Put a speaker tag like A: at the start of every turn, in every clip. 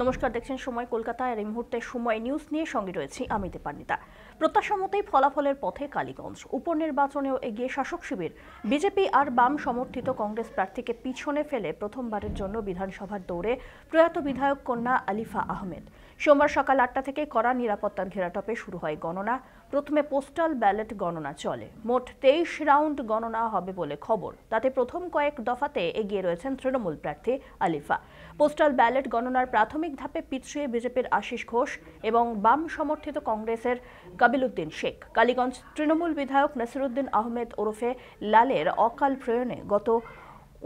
A: নমস্কার, দেখছেন সময় কলকাতা। আর এই মুহূর্তে সময় নিউজ নিয়ে সঙ্গে রয়েছি আমি দীপান্বিতা। প্রত্যাশা মতোই ফলাফলের পথে কালীগঞ্জ। উপনির্বাচনেও এগিয়ে শাসক শিবির। বিজেপি আর বাম সমর্থিত কংগ্রেস প্রার্থীকে পিছনে ফেলে প্রথমবারের জন্য বিধানসভার দৌড়ে প্রয়াত বিধায়ক কন্যা আলিফা আহমেদ। সোমবার সকাল ৮টা থেকে কড়া নিরাপত্তার ঘেরাটোপে শুরু হয় গণনা। প্রথমে পোস্টাল ব্যালট গণনা চলে। মোট ২৩ রাউন্ড গণনা হবে বলে খবর। তাতে প্রথম কয়েক দফাতে এগিয়ে রয়েছেন তৃণমূল প্রার্থী আলিফা। পোস্টাল ব্যালট গণনার প্রাথমিক ধাপে পিছিয়ে বিজেপির আশিস ঘোষ এবং বাম সমর্থিত কংগ্রেসের কাবিলউদ্দিন শেখ। কালীগঞ্জ তৃণমূল বিধায়ক নাসিরউদ্দিন আহমেদ ওরফে লালের অকাল প্রয়াণে গত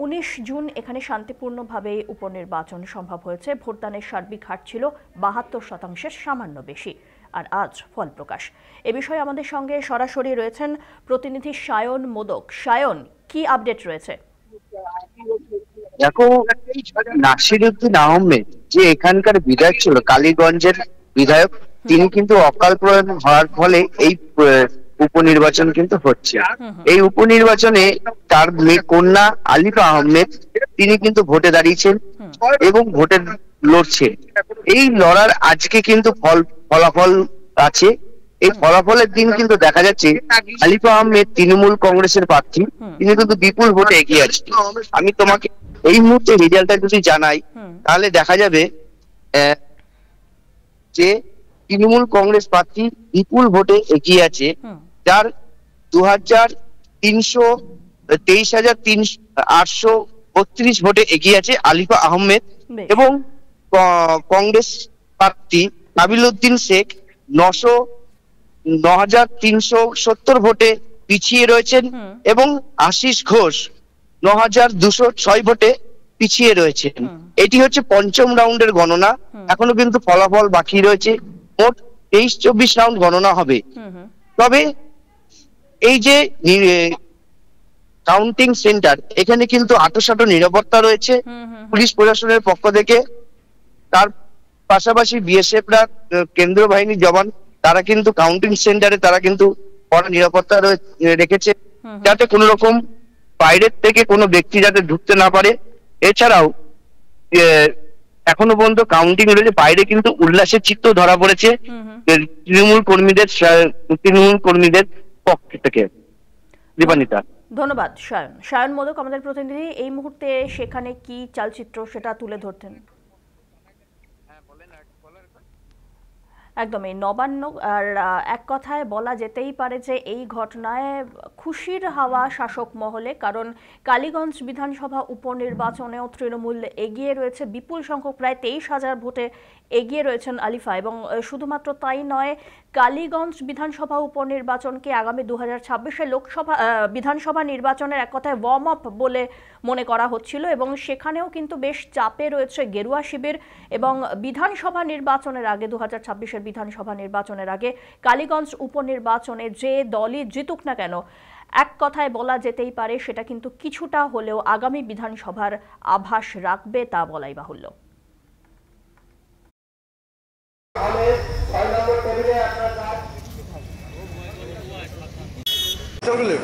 A: ১৯ জুন এখানে শান্তিপূর্ণভাবে উপনির্বাচন সম্ভব হয়েছে। ভোটদানের সার্বিক হার ছিল ৭২%, সামান্য বেশি। আর আজ ফল প্রকাশ। এ বিষয়ে আমাদের সঙ্গে সরাসরি রয়েছেন প্রতিনিধি সায়ন মোদক। সায়ন, কি আপডেট রয়েছে?
B: দেখো, নাসিরউদ্দিন আহমেদ যে এখানকার বিধায়ক ছিল, কালীগঞ্জের বিধায়ক, তিনি কিন্তু অকাল প্রয়াণ হওয়ার ফলে এই উপনির্বাচন কিন্তু হচ্ছে। এই উপনির্বাচনে তার মেয়ে কন্যা আলিফা আহমেদ তিনি কিন্তু ভোটে দাঁড়িয়েছেন এবং ভোটে লড়ছেন। এই লড়ার আজকে কিন্তু ফলাফল আছে। এই ফলাফলের দিন কিন্তু দেখা যাচ্ছে আলিফা আহমেদ তৃণমূল কংগ্রেসের প্রার্থী, তিনি কিন্তু বিপুল ভোটে এগিয়ে আছেন। আমি তোমাকে এই মুহূর্তে রেজাল্টটা যদি জানাই তাহলে দেখা যাবে যে তৃণমূল কংগ্রেস প্রার্থী বিপুল ভোটে এগিয়ে আছে, যার 23,832 ভোটে এগিয়ে আছে আলিফা আহমেদ। এবং কংগ্রেস প্রার্থী কাবিলউদ্দিন শেখ ৯,৩৭০ ভোটে পিছিয়ে রয়েছেন এবং আশিস ঘোষ ৯,২০৬ ভোটে পিছিয়ে রয়েছেন। এটি হচ্ছে পঞ্চম রাউন্ডের গণনা। এখনো কিন্তু ফলাফল বাকি রয়েছে। মোট ২৩-২৪ রাউন্ড গণনা হবে। তবে এই যে কাউন্টিং সেন্টার, এখানে কিন্তু আঁটোসাঁটো নিরাপত্তা রয়েছে পুলিশ প্রশাসনের পক্ষ থেকে। তার পাশাপাশি বিএসএফরা, কেন্দ্রীয় বাহিনীর জওয়ান, তারা কিন্তু কাউন্টিং সেন্টারে তারা কিন্তু কড়া নিরাপত্তা রেখেছে, যাতে কোনো রকম বাইরের থেকে কোনো ব্যক্তি যাতে ঢুকতে না পারে। এছাড়াও এখনো পর্যন্ত কাউন্টিং রয়েছে। বাইরে কিন্তু উল্লাসের চিত্র ধরা পড়েছে তৃণমূল কর্মীদের পক্ষ থেকে। দীপান্বিতা,
A: ধন্যবাদ। সায়ন মোদক আমাদের প্রতিনিধি। এই মুহূর্তে সেখানে কি চালচিত্র সেটা তুলে ধরতেন। একদমই নবান্ন। আর এক কথায় বলা যেতেই পারে যে এই ঘটনায় খুশির হাওয়া শাসক মহলে, কারণ কালীগঞ্জ বিধানসভা উপনির্বাচনেও তৃণমূল এগিয়ে রয়েছে বিপুল সংখ্যক, প্রায় ২৩,০০০ ভোটে এগিয়ে রয়েছেন আলিফা। এবং শুধুমাত্র তাই নয়, কালীগঞ্জ বিধানসভা উপনির্বাচনকে আগামী ২০২৬-এর বিধানসভা নির্বাচনের এক কথায় ওয়ার্ম আপ বলে মনে করা হচ্ছিল। এবং সেখানেও কিন্তু বেশ চাপে রয়েছে গেরুয়া শিবির। এবং বিধানসভা নির্বাচনের আগে, ২০২৬-এর বিধানসভা নির্বাচনের আগে কালীগঞ্জ উপনির্বাচনে যে দলই জিতুক না কেন, এক কথায় বলা যেতেই পারে সেটা কিন্তু কিছুটা হলেও আগামী বিধানসভার আভাস রাখবে, তা বলাই বাহুল্য।
C: চকলেট